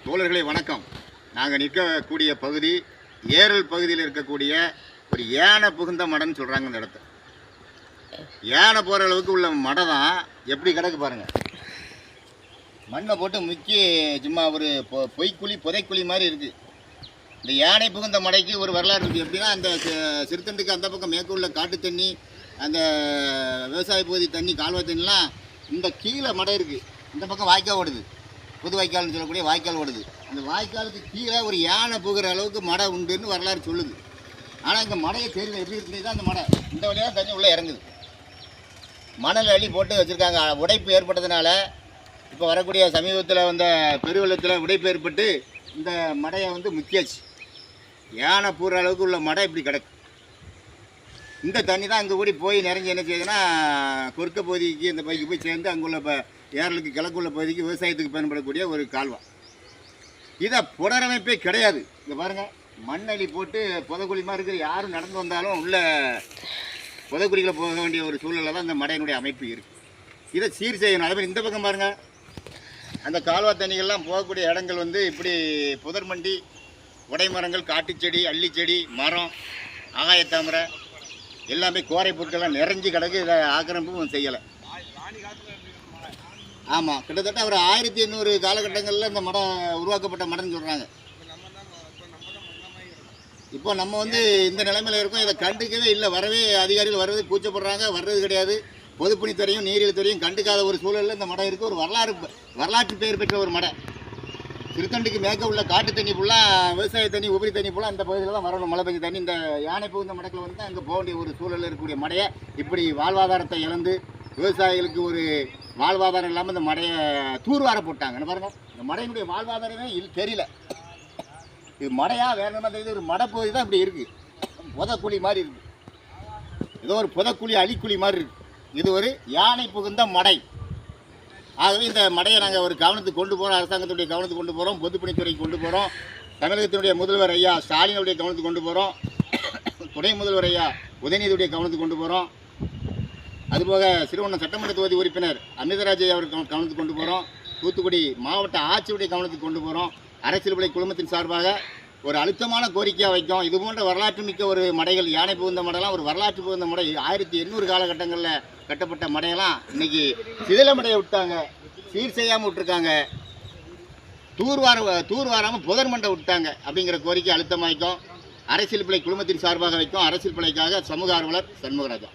தோழர்களே வணக்கம். நாங்கள் நிற்கக்கூடிய பகுதி ஏரல் பகுதியில் இருக்கக்கூடிய ஒரு யானை புகுந்த மடன்னு சொல்கிறாங்க. இந்த இடத்த யானை போகிற அளவுக்கு உள்ள மடை தான். எப்படி கிடக்கு பாருங்கள். மண்ணை போட்டு முக்கி சும்மா ஒரு பொய்க்குழி புதைக்குழி மாதிரி இருக்குது. இந்த யானை புகுந்த மடைக்கு ஒரு வரலாறு இருக்குது. எப்படின்னா அந்த சிறுத்தண்டுக்கு அந்த பக்கம் மேற்கு உள்ள காட்டு தண்ணி, அந்த விவசாய பகுதி தண்ணி, கால்வாய் தண்ணிலாம் இந்த கீழே மடை இருக்குது. இந்த பக்கம் வாய்க்கால் ஓடுது, புது வாய்க்கால்னு சொல்லக்கூடிய வாய்க்கால் ஓடுது. அந்த வாய்க்காலுக்கு கீழே ஒரு யானை போகிற அளவுக்கு மடை உண்டுன்னு வரலாறு சொல்லுது. ஆனால் இங்கே மடையை தெரியல எப்படி இருக்குது தான். அந்த மடை இந்த வழியாக தண்ணி உள்ளே இறங்குது. மணல் அள்ளி போட்டு வச்சுருக்காங்க. உடைப்பு ஏற்பட்டதுனால இப்போ வரக்கூடிய சமீபத்தில் வந்த பெருவெள்ளத்தில் உடைப்பு ஏற்பட்டு இந்த மடையை முக்கியாச்சு. யானை போகிற அளவுக்கு உள்ள மடை இப்படி கிடக்கு. இந்த தண்ணி தான் அங்கே கூடி போய் நிறைஞ்சி என்ன செய்யுதுன்னா கொற்க பகுதிக்கு இந்த பகுதிக்கு போய் சேர்ந்து அங்குள்ள இப்போ ஏரலுக்கு கிழக்குள்ள பகுதிக்கு விவசாயத்துக்கு பயன்படக்கூடிய ஒரு கால்வா. இதை புனரமைப்பே கிடையாது. இங்கே பாருங்கள், மண்ணளி போட்டு புதக்குழி மாதிரி இருக்கிற யாரும் நடந்து வந்தாலும் உள்ள புதக்குழிகளை போக வேண்டிய ஒரு சூழ்நிலை தான் இந்த மடையினுடைய அமைப்பு இருக்குது. இதை சீர் செய்யணும். அதே மாதிரி இந்த பக்கம் பாருங்கள், அந்த கால்வா தண்ணிகள்லாம் போகக்கூடிய இடங்கள் இப்படி புதர் மண்டி, உடைமரங்கள், காட்டுச்செடி, அள்ளிச்செடி, மரம், ஆகாயத்தாமரை எல்லாமே கோரை பொருட்கள்லாம் நிறைஞ்சி கிடக்கு. இதை ஆக்கிரமிப்பும் செய்யலை. ஆமாம், கிட்டத்தட்ட ஒரு 1800 காலகட்டங்களில் இந்த மடம் உருவாக்கப்பட்ட மடம்னு சொல்கிறாங்க. இப்போ நம்ம இந்த நிலைமையில் இருக்கோம். இதை கண்டுக்கவே இல்லை. வரவே அதிகாரிகள் வர்றது கூச்சப்படுறாங்க, வர்றது கிடையாது. பொதுப்பணித்துறையும் நீரியல் துறையும் கண்டுக்காத ஒரு சூழலில் இந்த மடம் இருக்குது. ஒரு வரலாற்று பெயர் பெற்ற ஒரு மடை. திருத்தண்டுக்கு மேற்க உள்ள காட்டு தண்ணி ஃபுல்லாக, விவசாய தண்ணி, உபரி தண்ணி ஃபுல்லாக அந்த பகுதியில் தான் வரணும். மழை பெஞ்ச தண்ணி இந்த யானை புகுந்த மடக்கில் அங்கே போக வேண்டிய ஒரு சூழலில் இருக்கக்கூடிய மடையை இப்படி வாழ்வாதாரத்தை இழந்து விவசாயிகளுக்கு ஒரு வாழ்வாதாரம் இல்லாமல் இந்த மடையை தூர்வார போட்டாங்க. என்ன பாருங்கள், இந்த மடையினுடைய வாழ்வாதாரமே தெரியல. இது மடையா வேறு மாதிரி ஒரு மடை பகுதி தான் இப்படி இருக்குது. புதக்குழி மாதிரி இருக்குது. ஏதோ ஒரு புதக்குழி, அழிக்குழி மாதிரி இருக்குது. இது ஒரு யானை புகுந்த மடை. ஆகவே இந்த மடையை நாங்கள் ஒரு கவனத்துக்கு கொண்டு போகிறோம். அரசாங்கத்துடைய கவனத்துக்கு கொண்டு போகிறோம். பொதுப்பணித்துறைக்கு கொண்டு போகிறோம். தமிழகத்தினுடைய முதல்வர் ஐயா ஸ்டாலினுடைய கவனத்துக்கு கொண்டு போகிறோம். துணை முதல்வர் ஐயா உதயநிதியுடைய கவனத்துக்கு கொண்டு போகிறோம். அதுபோக சிறுவண்ணம் சட்டமன்ற தொகுதி உறுப்பினர் அமிர்தராஜ் அவருக்கு கவனத்துக்கு கொண்டு போகிறோம். தூத்துக்குடி மாவட்ட ஆட்சியுடைய கவனத்துக்கு கொண்டு போகிறோம். அரசியல் விலை குழுமத்தின் சார்பாக ஒரு அழுத்தமான கோரிக்கையாக வைக்கும். இது போன்ற வரலாற்று மிக்க ஒரு மடைகள், யானை புகுந்த மடையெல்லாம் ஒரு வரலாற்று புகுந்த மடை. 1800 காலகட்டங்களில் கட்டப்பட்ட மடையெல்லாம் இன்றைக்கி சிதில மடையை விட்டாங்க, சீர் செய்யாமல் விட்டுருக்காங்க, தூர்வாராமல் புதர் மண்டை விட்டாங்க. அப்படிங்கிற கோரிக்கை அழுத்தமாக வைக்கும். அரசியல் பிழை குழுமத்தின் சார்பாக வைக்கும். அரசியல் பிழைக்காக சமூக ஆர்வலர் சண்முகராஜா.